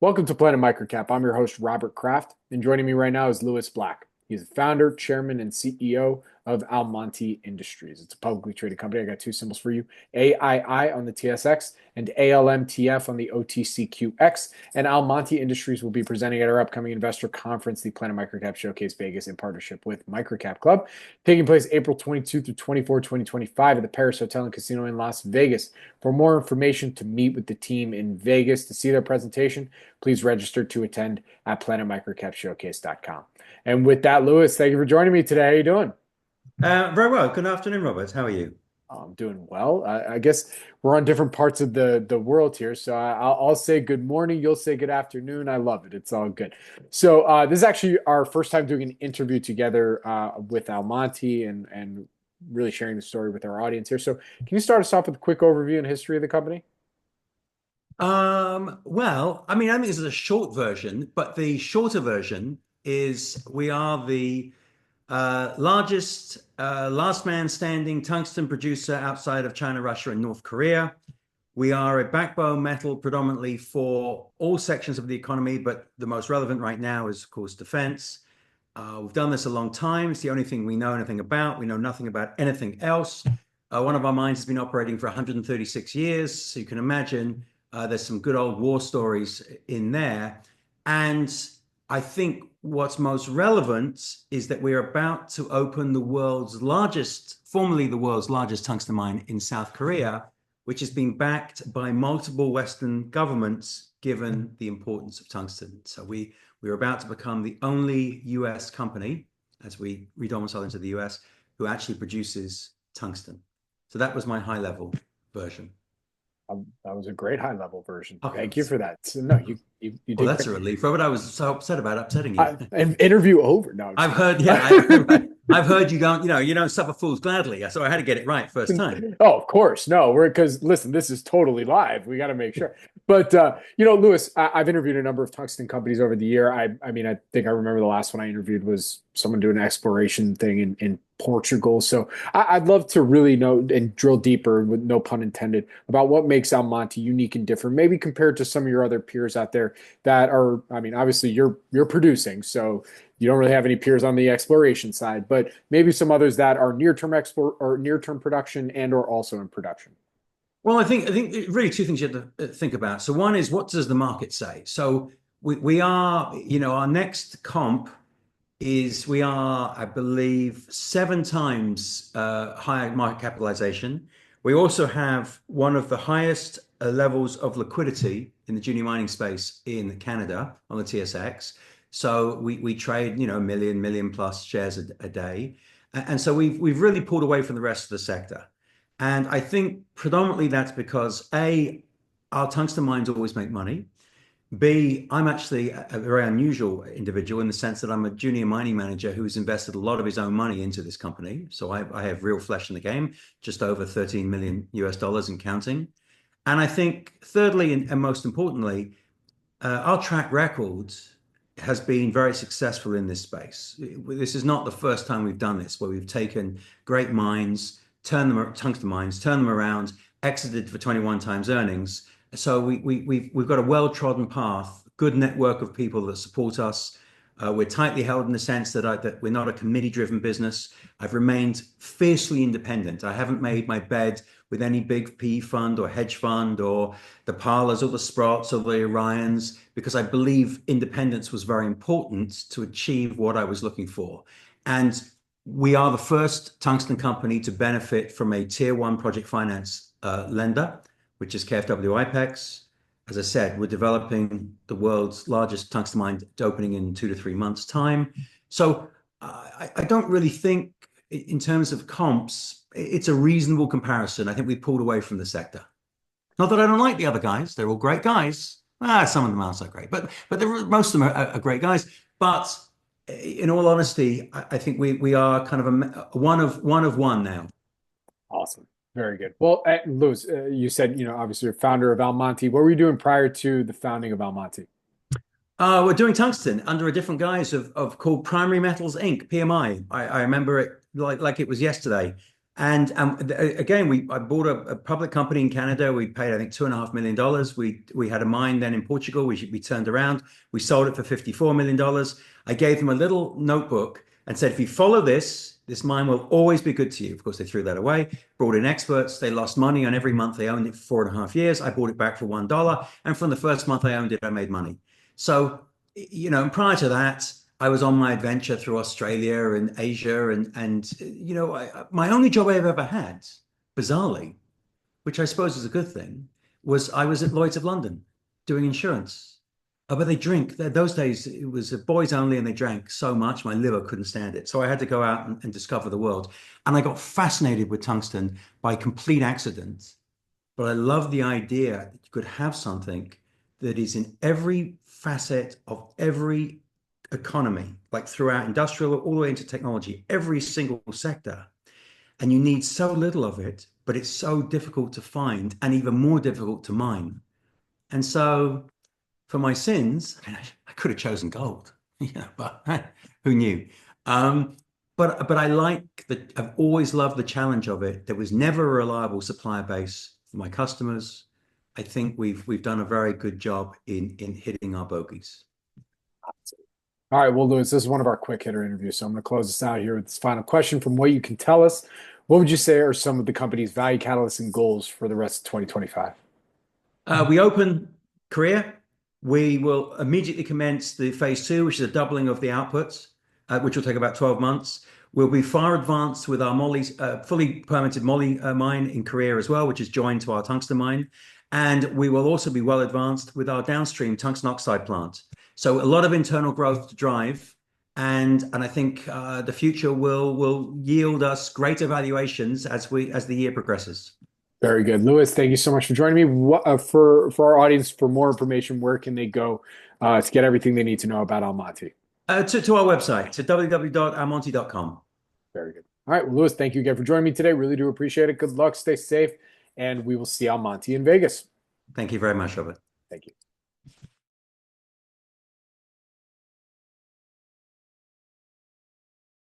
Welcome to Planet MicroCap. I'm your host, Robert Kraft, and joining me right now is Lewis Black. He's the founder, chairman, and CEO of Almonty Industries. It's a publicly traded company. I got two symbols for you, AII on the TSX and ALMTF on the OTCQX. And Almonty Industries will be presenting at our upcoming investor conference, the Planet MicroCap Showcase Vegas, in partnership with MicroCap Club, taking place April 22 through 24, 2025 at the Paris Hotel and Casino in Las Vegas. For more information, to meet with the team in Vegas, to see their presentation, please register to attend at planetmicrocapshowcase.com. And with that, Lewis, thank you for joining me today. How you doing? Very well. Good afternoon, Robert. How are you? I'm doing well. I guess we're on different parts of the world here. So I'll say good morning. You'll say good afternoon. I love it. It's all good. So this is actually our first time doing an interview together with Almonty and really sharing the story with our audience here. So can you start us off with a quick overview and history of the company? I think this is a short version, but the shorter version is we are the largest last man standing tungsten producer outside of China, Russia, and North Korea. We are a backbone metal predominantly for all sections of the economy, but the most relevant right now is, of course, defense. We've done this a long time. It's the only thing we know anything about. We know nothing about anything else. One of our mines has been operating for 136 years. So you can imagine there's some good old war stories in there. And I think what's most relevant is that we're about to open formerly the world's largest tungsten mine in South Korea, which has been backed by multiple Western governments, given the importance of tungsten. So we're about to become the only US company, as we redomicile into the US, who actually produces tungsten. So that was my high level version. That was a great high level version. Okay. Thank you for that. So, no, you Well, did that's great. a relief, Robert. I was so upset about upsetting you. An interview over. No, I'm just I've kidding. heard, yeah, I've heard you don't suffer fools gladly. So I had to get it right first time. Oh, of course. No, we're because listen, this is totally live. We got to make sure. But Lewis, I've interviewed a number of tungsten companies over the year. I think I remember the last one I interviewed was someone doing an exploration thing in Portugal. So I'd love to really know and drill deeper, with no pun intended, about what makes Almonty unique and different, maybe compared to some of your other peers out there that are, obviously you're producing, so you don't really have any peers on the exploration side, but maybe some others that are near-term export or near-term production and or also in production. Well, I think really two things you have to think about. So one is, what does the market say? So we are, our next comp is we are, I believe, 7 times higher market capitalization. We also have one of the highest levels of liquidity in the junior mining space in Canada on the TSX. So we trade, a million plus shares a day. And so we've really pulled away from the rest of the sector. And I think predominantly that's because A, our tungsten mines always make money. B, I'm actually a very unusual individual in the sense that I'm a junior mining manager who's invested a lot of his own money into this company. So I have real flesh in the game, just over 13 million US dollars and counting. And I think thirdly, and most importantly, our track record has been very successful in this space. This is not the first time we've done this, where we've taken great mines, tungsten mines, turned them around, exited for 21 times earnings. So we've got a well-trodden path, good network of people that support us. We're tightly held in the sense that we're not a committee-driven business. I've remained fiercely independent. I haven't made my bed with any big PE fund or hedge fund or the Parlers or the Sprots or the Orions, because I believe independence was very important to achieve what I was looking for. And we are the first tungsten company to benefit from a tier one project finance lender, which is KfW IPEX. As I said, we're developing the world's largest tungsten mine opening in 2 to 3 months' time. So I don't really think, in terms of comps, it's a reasonable comparison. I think we pulled away from the sector. Not that I don't like the other guys; they're all great guys. Some of them aren't so great, but most of them are great guys. But in all honesty, I think we are kind of a one of one now. Awesome. Very good. Well, Lewis, you said, obviously you're founder of Almonty. What were you doing prior to the founding of Almonty? We're doing tungsten under a different guise of called Primary Metals Inc. (PMI). I remember it like it was yesterday. And again, I bought a public company in Canada. We paid, I think, $2.5 million. We had a mine then in Portugal. We turned around. We sold it for $54 million. I gave them a little notebook and said, if you follow this mine will always be good to you. Of course, they threw that away. Brought in experts. They lost money on every month. They owned it for 4.5 years. I bought it back for $1, and from the first month I owned it, I made money. So, and prior to that, I was on my adventure through Australia and Asia, and my only job I've ever had, bizarrely, which I suppose is a good thing, was I was at Lloyd's of London doing insurance. But they drink. Those days it was boys only, and they drank so much my liver couldn't stand it. So I had to go out and discover the world. And I got fascinated with tungsten by complete accident. But I love the idea that you could have something that is in every facet of every economy, like throughout industrial, all the way into technology, every single sector. And you need so little of it, but it's so difficult to find and even more difficult to mine. And so for my sins, I could have chosen gold, but who knew? But I like that. I've always loved the challenge of it. There was never a reliable supplier base for my customers. I think we've done a very good job in hitting our bogeys. All right, well, Lewis, this is one of our quick hitter interviews, so I'm going to close this out here with this final question. From what you can tell us, what would you say are some of the company's value catalysts and goals for the rest of 2025? We open Korea. We will immediately commence the phase 2, which is a doubling of the outputs, which will take about 12 months. We'll be far advanced with our fully permitted moly mine in Korea as well, which is joined to our tungsten mine. And we will also be well advanced with our downstream tungsten oxide plant. So a lot of internal growth to drive. And I think the future will yield us greater valuations as the year progresses. Very good. Lewis, thank you so much for joining me. For our audience, for more information, where can they go to get everything they need to know about Almonty? To our website, to www.almonty.com. Very good. All right. Well, Lewis, thank you again for joining me today. Really do appreciate it. Good luck. Stay safe. And we will see Almonty in Vegas. Thank you very much, Robert. Thank you.